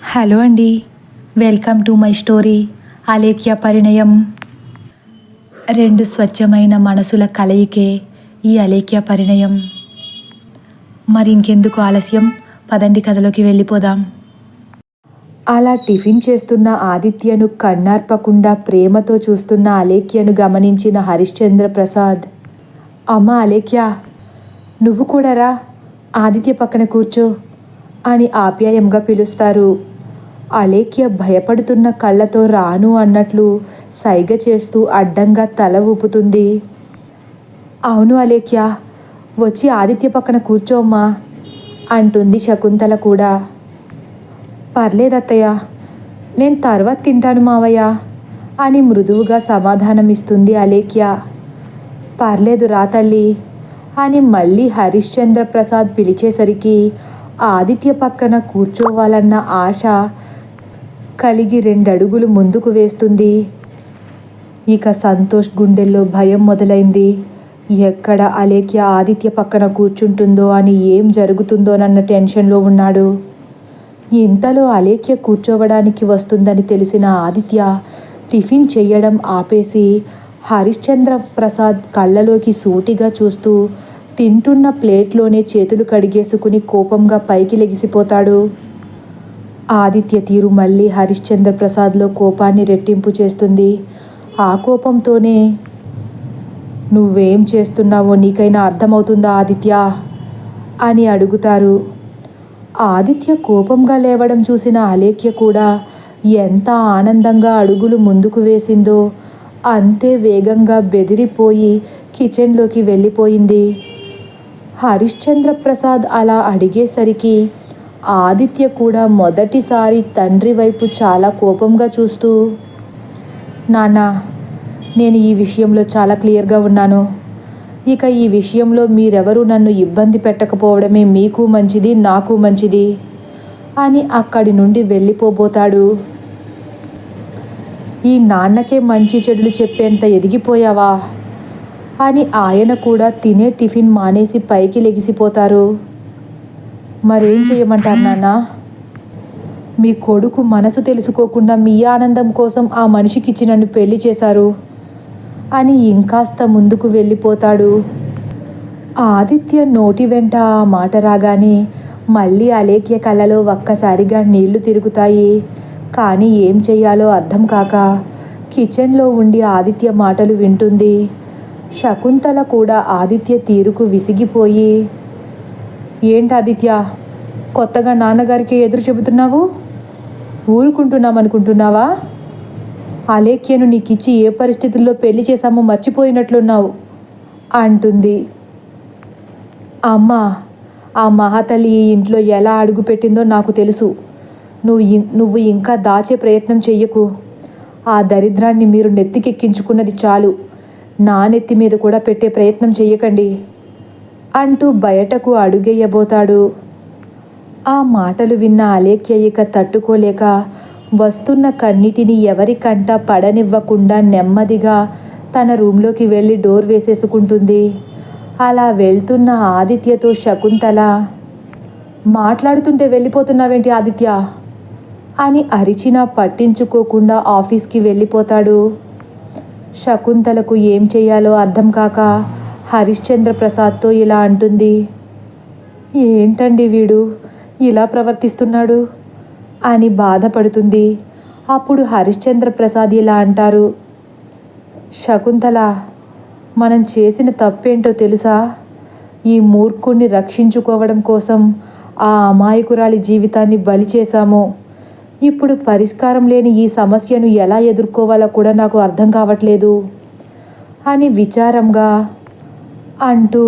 Hello అండి, welcome to my story Alekhya Parinayam. రెండు స్వచ్ఛమైన మనసుల కలయికే ఈ అలేఖ్య పరిణయం. మరి ఇంకెందుకు ఆలస్యం, పదండి కథలోకి వెళ్ళిపోదాం. అలా టిఫిన్ చేస్తున్న ఆదిత్యను కన్నార్పకుండా ప్రేమతో చూస్తున్న అలేఖ్యను గమనించిన హరిశ్చంద్ర ప్రసాద్, అమ్మ అలేఖ్య, నువ్వు కూడా రా, ఆదిత్య పక్కన కూర్చో అని ఆప్యాయంగా పిలుస్తారు. అలేఖ్య భయపడుతున్న కళ్ళతో రాను అన్నట్లు సైగ చేస్తూ అడ్డంగా తల ఊపుతుంది. అవును అలేఖ్య, వచ్చి ఆదిత్య పక్కన కూర్చోమ్మా అంటుంది శకుంతల కూడా. పర్లేదత్తయ్య, నేను తర్వాత తింటాను మావయ్య అని మృదువుగా సమాధానమిస్తుంది అలేఖ్య. పర్లేదు రా తల్లి అని మళ్ళీ హరిశ్చంద్ర ప్రసాద్ పిలిచేసరికి ఆదిత్య పక్కన కూర్చోవాలన్న ఆశ కలిగి 2 అడుగులు ముందుకు వేస్తుంది. ఇక సంతోష్ గుండెల్లో భయం మొదలైంది. ఎక్కడ అలేఖ్య ఆదిత్య పక్కన కూర్చుంటుందో అని, ఏం జరుగుతుందోనన్న టెన్షన్లో ఉన్నాడు. ఇంతలో అలేఖ్య కూర్చోవడానికి వస్తుందని తెలిసిన ఆదిత్య టిఫిన్ చెయ్యడం ఆపేసి హరిశ్చంద్ర ప్రసాద్ కళ్ళలోకి సూటిగా చూస్తూ తింటున్న ప్లేట్లోనే చేతులు కడిగేసుకుని కోపంగా పైకి లెగిసిపోతాడు. ఆదిత్య తీరు మళ్ళీ హరిశ్చంద్ర ప్రసాద్లో కోపాన్ని రెట్టింపు చేస్తుంది. ఆ కోపంతోనే, నువ్వేం చేస్తున్నావో నీకైనా అర్థమవుతుందా ఆదిత్య అని అడుగుతారు. ఆదిత్య కోపంగా లేవడం చూసిన అలేఖ్య కూడా ఎంత ఆనందంగా అడుగులు ముందుకు వేసిందో అంతే వేగంగా బెదిరిపోయి కిచెన్లోకి వెళ్ళిపోయింది. హరిశ్చంద్ర ప్రసాద్ అలా అడిగేసరికి ఆదిత్య కూడా మొదటిసారి తండ్రి వైపు చాలా కోపంగా చూస్తూ, నాన్న, నేను ఈ విషయంలో చాలా క్లియర్గా ఉన్నాను. ఇక ఈ విషయంలో మీరెవరూ నన్ను ఇబ్బంది పెట్టకపోవడమే మీకు మంచిది, నాకు మంచిది అని అక్కడి నుండి వెళ్ళిపోబోతాడు. ఈ నాన్నకే మంచి చెడులు చెప్పేంత ఎదిగిపోయావా అని ఆయన కూడా తినే టిఫిన్ మానేసి పైకి లెగిసిపోతారు. మరేం చేయమంటారు నాన్న? మీ కొడుకు మనసు తెలుసుకోకుండా మీ ఆనందం కోసం ఆ మనిషికిచ్చి నన్ను పెళ్లి చేశారు అని ఇంకాస్త ముందుకు వెళ్ళిపోతాడు. ఆదిత్య నోటి వెంట ఆ మాట రాగానే మళ్ళీ అలేఖ్య కళ్ళలో ఒక్కసారిగా నీళ్లు తిరుగుతాయి. కానీ ఏం చెయ్యాలో అర్థం కాక కిచెన్లో ఉండి ఆదిత్య మాటలు వింటుంది. శకుంతల కూడా ఆదిత్య తీరుకు విసిగిపోయి, ఏంటి ఆదిత్య, కొత్తగా నాన్నగారికి ఎదురు చెబుతున్నావు? ఊరుకుంటున్నామనుకుంటున్నావా? అలేఖ్యను నీకిచ్చి ఏ పరిస్థితుల్లో పెళ్లి చేశామో మర్చిపోయినట్లున్నావు అంటుంది. అమ్మా, ఆ మహాతల్లి ఈ ఇంట్లో ఎలా అడుగుపెట్టిందో నాకు తెలుసు. నువ్వు ఇంకా దాచే ప్రయత్నం చెయ్యకు. ఆ దరిద్రాన్ని మీరు నెత్తికెక్కించుకున్నది చాలు. నా నెత్తి మీద కూడా పెట్టే ప్రయత్నం చెయ్యకండి అంటూ బయటకు అడుగేయబోతాడు. ఆ మాటలు విన్న అలేఖ్య ఇక తట్టుకోలేక వస్తున్న కన్నిటిని ఎవరికంటా పడనివ్వకుండా నెమ్మదిగా తన రూంలోకి వెళ్ళి డోర్ వేసేసుకుంటుంది. అలా వెళ్తున్న ఆదిత్యతో శకుంతల, మాట్లాడుతుంటే వెళ్ళిపోతున్నావేంటి ఆదిత్య అని అరిచినా పట్టించుకోకుండా ఆఫీస్కి వెళ్ళిపోతాడు. శకుంతలకు ఏం చెయ్యాలో అర్థం కాక హరిశ్చంద్ర ప్రసాద్తో ఇలా అంటుంది, ఏంటండి వీడు ఇలా ప్రవర్తిస్తున్నాడు అని బాధపడుతుంది. అప్పుడు హరిశ్చంద్ర ప్రసాద్ ఇలా అంటారు, శకుంతల, మనం చేసిన తప్పేంటో తెలుసా? ఈ మూర్ఖుణ్ణి రక్షించుకోవడం కోసం ఆ అమాయకురాలి జీవితాన్ని బలి చేశాము. ఇప్పుడు పరిష్కారం లేని ఈ సమస్యను ఎలా ఎదుర్కోవాలో కూడా నాకు అర్థం కావట్లేదు అని విచారంగా అంటూ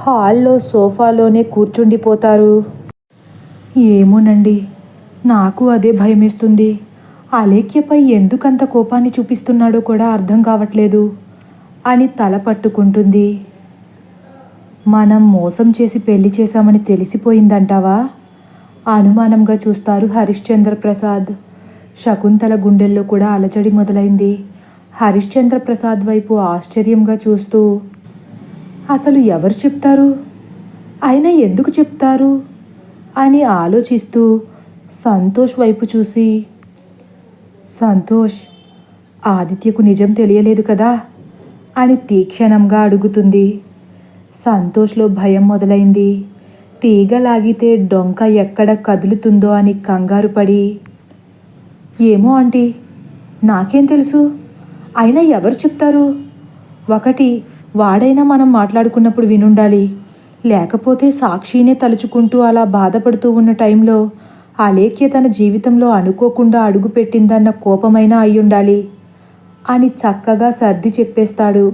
హాల్లో సోఫాలోనే కూర్చుండిపోతారు. ఏమోనండి, నాకు అదే భయమేస్తుంది. అలేఖ్యపై ఎందుకంత కోపాన్ని చూపిస్తున్నాడో కూడా అర్థం కావట్లేదు అని తల పట్టుకుంటుంది. మనం మోసం చేసి పెళ్లి చేశామని తెలిసిపోయిందంటావా? అనుమానంగా చూస్తారు హరిశ్చంద్ర ప్రసాద్. శకుంతల గుండెల్లో కూడా అలజడి మొదలైంది. హరిశ్చంద్ర ప్రసాద్ వైపు ఆశ్చర్యంగా చూస్తూ, అసలు ఎవరు చెప్తారు, అయినా ఎందుకు చెప్తారు అని ఆలోచిస్తూ సంతోష్ వైపు చూసి, సంతోష్, ఆదిత్యకు నిజం తెలియలేదు కదా అని తీక్షణంగా అడుగుతుంది. సంతోష్లో భయం మొదలైంది. తీగలాగితే డొంక ఎక్కడ కదులుతుందో అని కంగారు పడి, ఏమో ఆంటీ, నాకేం తెలుసు, అయినా ఎవరు చెప్తారు? ఒకటి, వాడైనా మనం మాట్లాడుకున్నప్పుడు వినుండాలి, లేకపోతే సాక్షినే తలుచుకుంటూ అలా బాధపడుతూ ఉన్న టైంలో అలేఖ్య తన జీవితంలో అనుకోకుండా అడుగుపెట్టిందన్న కోపమైనా అయ్యుండాలి అని చక్కగా సర్ది చెప్పేస్తాడు.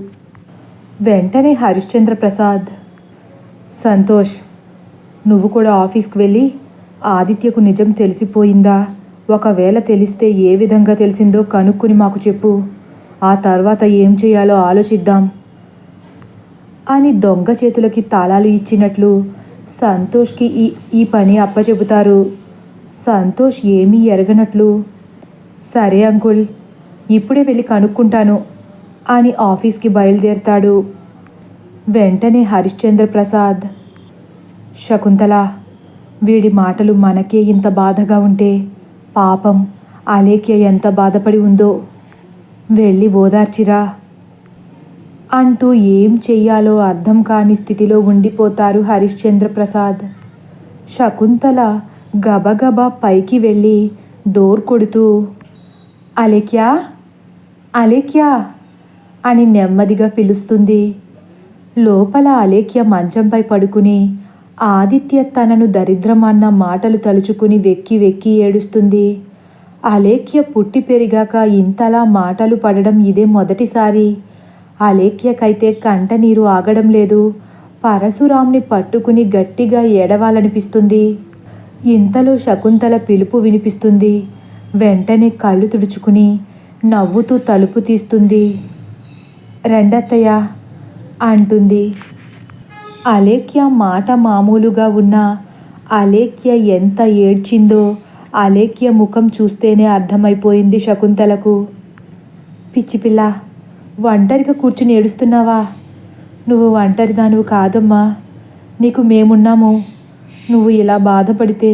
వెంటనే హరిశ్చంద్ర ప్రసాద్, సంతోష్, నువ్వు కూడా ఆఫీస్కి వెళ్ళి ఆదిత్యకు నిజం తెలిసిపోయిందా, ఒకవేళ తెలిస్తే ఏ విధంగా తెలిసిందో కనుక్కుని మాకు చెప్పు, ఆ తర్వాత ఏం చేయాలో ఆలోచిద్దాం అని దొంగ చేతులకి తాళాలు ఇచ్చినట్లు సంతోష్కి ఈ పని అప్పచెబుతారు. సంతోష్ ఏమీ ఎరగనట్లు, సరే అంకుల్, ఇప్పుడే వెళ్ళి కనుక్కుంటాను అని ఆఫీస్కి బయలుదేరతాడు. వెంటనే హరిశ్చంద్ర ప్రసాద్, శకుంతల, వీడి మాటలు మనకే ఇంత బాధగా ఉంటే పాపం అలేఖ్య ఎంత బాధపడి ఉందో, వెళ్ళి ఓదార్చిరా అంటూ ఏం చెయ్యాలో అర్థం కాని స్థితిలో ఉండిపోతారు హరిశ్చంద్ర ప్రసాద్. శకుంతల గబగబా పైకి వెళ్ళి డోర్ కొడుతూ, అలేఖ్య, అలేఖ్య అని నెమ్మదిగా పిలుస్తుంది. లోపల అలేఖ్య మంచంపై పడుకుని ఆదిత్య తనను దరిద్రం అన్న మాటలు తలుచుకుని వెక్కి వెక్కి ఏడుస్తుంది. అలేఖ్య పుట్టి పెరిగాక ఇంతలా మాటలు పడడం ఇదే మొదటిసారి. అలేఖ్యకైతే కంటనీరు ఆగడం లేదు. పరశురాంని పట్టుకుని గట్టిగా ఏడవాలనిపిస్తుంది. ఇంతలో శకుంతల పిలుపు వినిపిస్తుంది. వెంటనే కళ్ళు తుడుచుకుని నవ్వుతూ తలుపు తీస్తుంది. రెండత్తయ్య అంటుంది. అలేఖ్య మాట మామూలుగా ఉన్నా అలేఖ్య ఎంత ఏడ్చిందో అలేఖ్య ముఖం చూస్తేనే అర్థమైపోయింది శకుంతలకు. పిచ్చిపిల్ల, ఒంటరిగా కూర్చుని ఏడుస్తున్నావా? నువ్వు ఒంటరిదానివి కాదమ్మా, నీకు మేమున్నాము. నువ్వు ఇలా బాధపడితే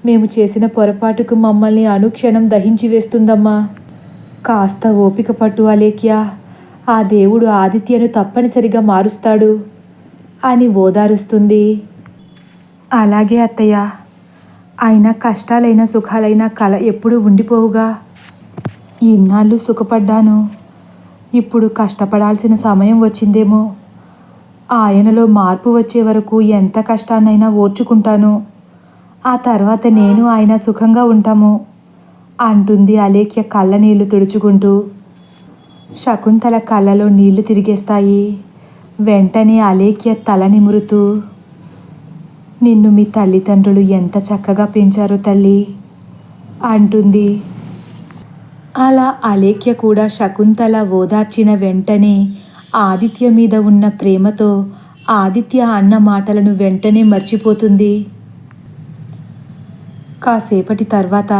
మేము చేసిన పొరపాటుకు మమ్మల్ని అనుక్షణం దహించి వేస్తుందమ్మా. కాస్త ఓపిక పట్టు అలేఖ్య, ఆ దేవుడు ఆదిత్యను తప్పనిసరిగా మారుస్తాడు అని ఓదారుస్తుంది. అలాగే అత్తయ్య, అయినా కష్టాలైనా సుఖాలైనా కల ఎప్పుడూ ఉండిపోవుగా. ఇన్నాళ్ళు సుఖపడ్డాను, ఇప్పుడు కష్టపడాల్సిన సమయం వచ్చిందేమో. ఆయనలో మార్పు వచ్చే వరకు ఎంత కష్టాన్నైనా ఓర్చుకుంటాను. ఆ తర్వాత నేను ఆయన సుఖంగా ఉంటాము అంటుంది అలేఖ్య కళ్ళ నీళ్లు తుడుచుకుంటూ. శకుంతల కళ్ళలో నీళ్లు తిరిగేస్తాయి. వెంటనే అలేఖ్య తల నిమురుతూ, నిన్ను మీ తల్లిదండ్రులు ఎంత చక్కగా పెంచారో తల్లి అంటుంది. అలా అలేఖ్య కూడా శకుంతల ఓదార్చిన వెంటనే ఆదిత్య మీద ఉన్న ప్రేమతో ఆదిత్య అన్న మాటలను వెంటనే మర్చిపోతుంది. కాసేపటి తర్వాత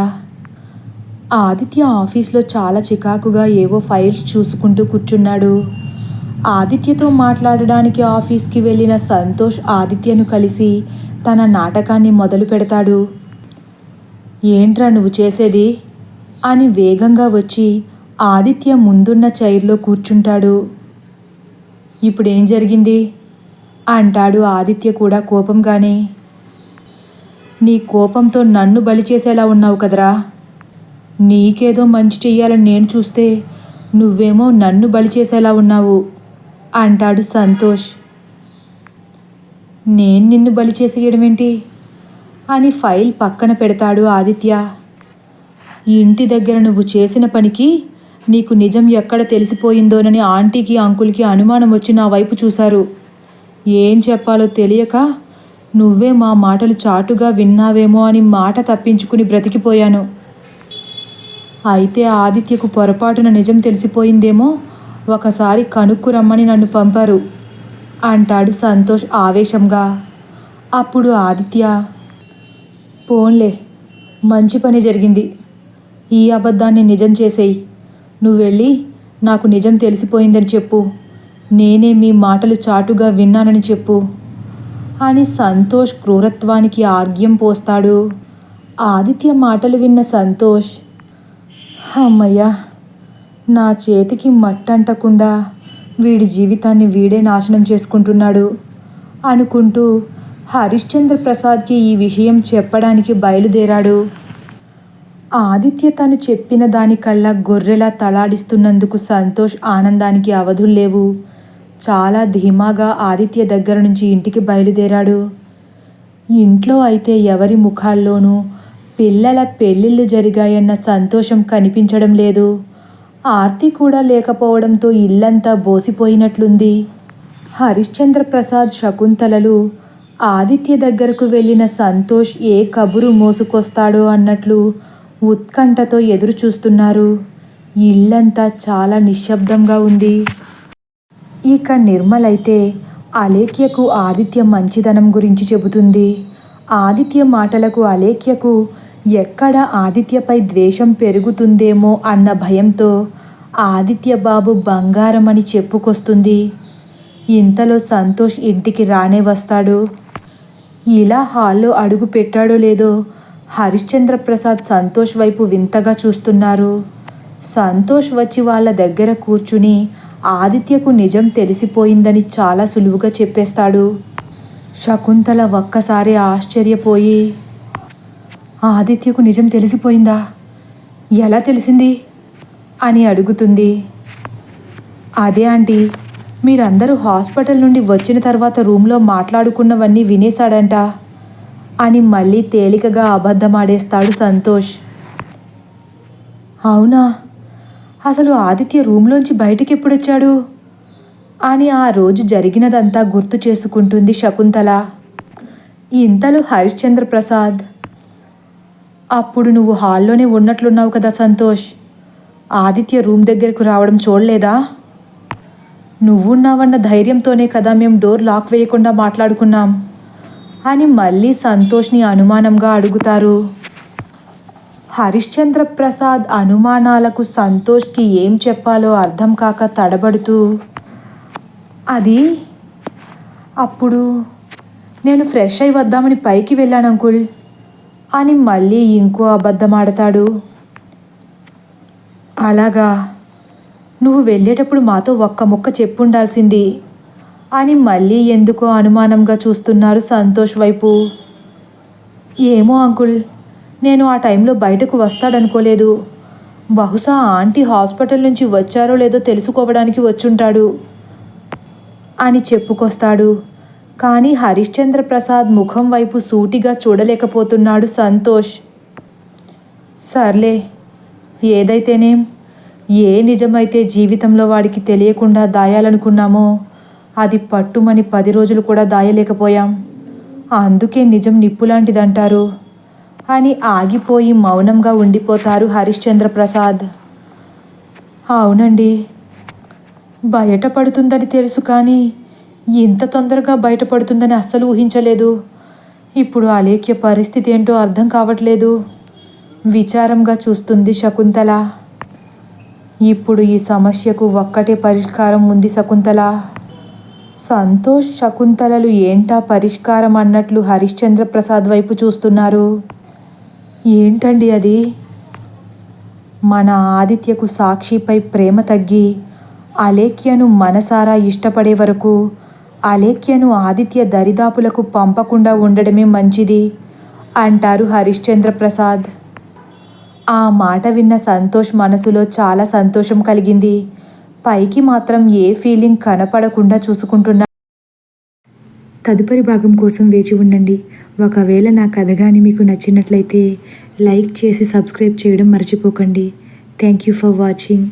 ఆదిత్య ఆఫీస్లో చాలా చికాకుగా ఏవో ఫైల్స్ చూసుకుంటూ కూర్చున్నాడు. ఆదిత్యతో మాట్లాడడానికి ఆఫీస్కి వెళ్ళిన సంతోష్ ఆదిత్యను కలిసి తన నాటకాన్ని మొదలు పెడతాడు. ఏంట్రా నువ్వు చేసేది అని వేగంగా వచ్చి ఆదిత్య ముందున్న చైర్లో కూర్చుంటాడు. ఇప్పుడేం జరిగింది అంటాడు ఆదిత్య కూడా కోపంగానే. నీ కోపంతో నన్ను బలి చేసేలా ఉన్నావు కదరా. నీకేదో మంచి చెయ్యాలని నేను చూస్తే నువ్వేమో నన్ను బలి చేసేలా ఉన్నావు అంటాడు సంతోష్. నేను నిన్ను బలి చేసేయడమేంటి అని ఫైల్ పక్కన పెడతాడు ఆదిత్య. ఇంటి దగ్గర నువ్వు చేసిన పనికి నీకు నిజం ఎక్కడ తెలిసిపోయిందోనని ఆంటీకి అంకుల్కి అనుమానం వచ్చి నా వైపు చూశారు. ఏం చెప్పాలో తెలియక నువ్వే మా మాటలు చాటుగా విన్నావేమో అని మాట తప్పించుకుని బ్రతికిపోయాను. అయితే ఆదిత్యకు పొరపాటున నిజం తెలిసిపోయిందేమో, ఒకసారి కనుక్కు రమ్మని నన్ను పంపారు అంటాడు సంతోష్ ఆవేశంగా. అప్పుడు ఆదిత్య, పోన్లే, మంచి పని జరిగింది, ఈ అబద్ధాన్ని నిజం చేసేయి, నువ్వు వెళ్ళి నాకు నిజం తెలిసిపోయిందని చెప్పు, నేనే మీ మాటలు చాటుగా విన్నానని చెప్పు అని సంతోష్ క్రూరత్వానికి ఆర్గ్యం పోస్తాడు. ఆదిత్య మాటలు విన్న సంతోష్, అమ్మయ్య, నా చేతికి మట్టంటకుండా వీడి జీవితాన్ని వీడే నాశనం చేసుకుంటున్నాడు అనుకుంటూ హరిశ్చంద్ర ప్రసాద్కి ఈ విషయం చెప్పడానికి బయలుదేరాడు. ఆదిత్య తను చెప్పిన దానికల్లా గొర్రెలా తలాడిస్తున్నందుకు సంతోష్ ఆనందానికి అవధుల్లేవు. చాలా ధీమాగా ఆదిత్య దగ్గర నుంచి ఇంటికి బయలుదేరాడు. ఇంట్లో అయితే ఎవరి ముఖాల్లోనూ పిల్లల పెళ్ళిళ్ళు జరిగాయన్న సంతోషం కనిపించడం లేదు. ఆర్తి కూడా లేకపోవడంతో ఇల్లంతా బోసిపోయినట్లుంది. హరిశ్చంద్ర ప్రసాద్, శకుంతలలు ఆదిత్య దగ్గరకు వెళ్ళిన సంతోష్ ఏ కబురు మోసుకొస్తాడో అన్నట్లు ఉత్కంఠతో ఎదురు చూస్తున్నారు. ఇల్లంతా చాలా నిశ్శబ్దంగా ఉంది. ఇక నిర్మలైతే అలేఖ్యకు ఆదిత్య మంచితనం గురించి చెబుతుంది. ఆదిత్య మాటలకు అలేఖ్యకు ఎక్కడ ఆదిత్యపై ద్వేషం పెరుగుతుందేమో అన్న భయంతో ఆదిత్య బాబు బంగారం అని చెప్పుకొస్తుంది. ఇంతలో సంతోష్ ఇంటికి రానే వస్తాడు. ఇలా హాల్లో అడుగు పెట్టాడో లేదో హరిశ్చంద్ర ప్రసాద్ సంతోష్ వైపు వింతగా చూస్తున్నారు. సంతోష్ వచ్చి వాళ్ళ దగ్గర కూర్చుని ఆదిత్యకు నిజం తెలిసిపోయిందని చాలా సులువుగా చెప్పేస్తాడు. శకుంతల ఒక్కసారి ఆశ్చర్యపోయి, ఆదిత్యకు నిజం తెలిసిపోయిందా? ఎలా తెలిసింది అని అడుగుతుంది. అదే ఆంటీ, మీరందరూ హాస్పిటల్ నుండి వచ్చిన తర్వాత రూమ్లో మాట్లాడుకున్నవన్నీ వినేశాడంట అని మళ్ళీ తేలికగా అబద్ధమాడేస్తాడు సంతోష్. అవునా? అసలు ఆదిత్య రూమ్లోంచి బయటికి ఎప్పుడొచ్చాడు అని ఆ రోజు జరిగినదంతా గుర్తు చేసుకుంటుంది శకుంతల. ఇంతలో హరిశ్చంద్ర ప్రసాద్, అప్పుడు నువ్వు హాల్లోనే ఉన్నట్లున్నావు కదా సంతోష్, ఆదిత్య రూమ్ దగ్గరకు రావడం చూడలేదా? నువ్వున్నావన్న ధైర్యంతోనే కదా మేము డోర్ లాక్ వేయకుండా మాట్లాడుకున్నాం అని మళ్ళీ సంతోష్ని అనుమానంగా అడుగుతారు. హరిశ్చంద్ర ప్రసాద్ అనుమానాలకు సంతోష్కి ఏం చెప్పాలో అర్థం కాక తడబడుతూ, అది అప్పుడు నేను ఫ్రెష్ అయి వద్దామని పైకి వెళ్ళాను అంకుల్ అని మళ్ళీ ఇంకో అబద్ధమాడతాడు. అలాగా, నువ్వు వెళ్ళేటప్పుడు మాతో ఒక్క ముక్క చెప్పుండాల్సింది అని మళ్ళీ ఎందుకో అనుమానంగా చూస్తున్నారు సంతోష్ వైపు. ఏమో అంకుల్, నేను ఆ టైంలో బయటకు వస్తాడనుకోలేదు. బహుశా ఆంటీ హాస్పిటల్ నుంచి వచ్చారో లేదో తెలుసుకోవడానికి వచ్చుంటాడు అని చెప్పుకొస్తాడు. కానీ హరిశ్చంద్ర ప్రసాద్ ముఖం వైపు సూటిగా చూడలేకపోతున్నాడు సంతోష్. సర్లే, ఏదైతేనేం, ఏ నిజమైతే జీవితంలో వాడికి తెలియకుండా దాయాలనుకున్నామో అది పట్టుమని 10 రోజులు కూడా దాయలేకపోయాం. అందుకే నిజం నిప్పులాంటిదంటారు అని ఆగిపోయి మౌనంగా ఉండిపోతారు హరిశ్చంద్ర ప్రసాద్. అవునండి, బయటపడుతుందని తెలుసు, కానీ ఇంత తొందరగా బయటపడుతుందని అస్సలు ఊహించలేదు. ఇప్పుడు అలేఖ్య పరిస్థితి ఏంటో అర్థం కావట్లేదు విచారంగా చూస్తుంది శకుంతల. ఇప్పుడు ఈ సమస్యకు ఒక్కటే పరిష్కారం ఉంది శకుంతల. సంతోష్, శకుంతలలు ఏంటా పరిష్కారం అన్నట్లు హరిశ్చంద్ర ప్రసాద్ వైపు చూస్తున్నారు. ఏంటండి అది? మన ఆదిత్యకు సాక్షిపై ప్రేమ తగ్గి అలేఖ్యను మనసారా ఇష్టపడే వరకు అలేఖ్యను ఆదిత్య దరిదాపులకు పంపకుండా ఉండడమే మంచిది అంటారు హరిశ్చంద్ర ప్రసాద్. ఆ మాట విన్న సంతోష్ మనసులో చాలా సంతోషం కలిగింది. పైకి మాత్రం ఏ ఫీలింగ్ కనపడకుండా చూసుకుంటున్నా. తదుపరి భాగం కోసం వేచి ఉండండి. ఒకవేళ నా కథ కానీ మీకు నచ్చినట్లయితే లైక్ చేసి సబ్స్క్రైబ్ చేయడం మర్చిపోకండి. Thank you for watching.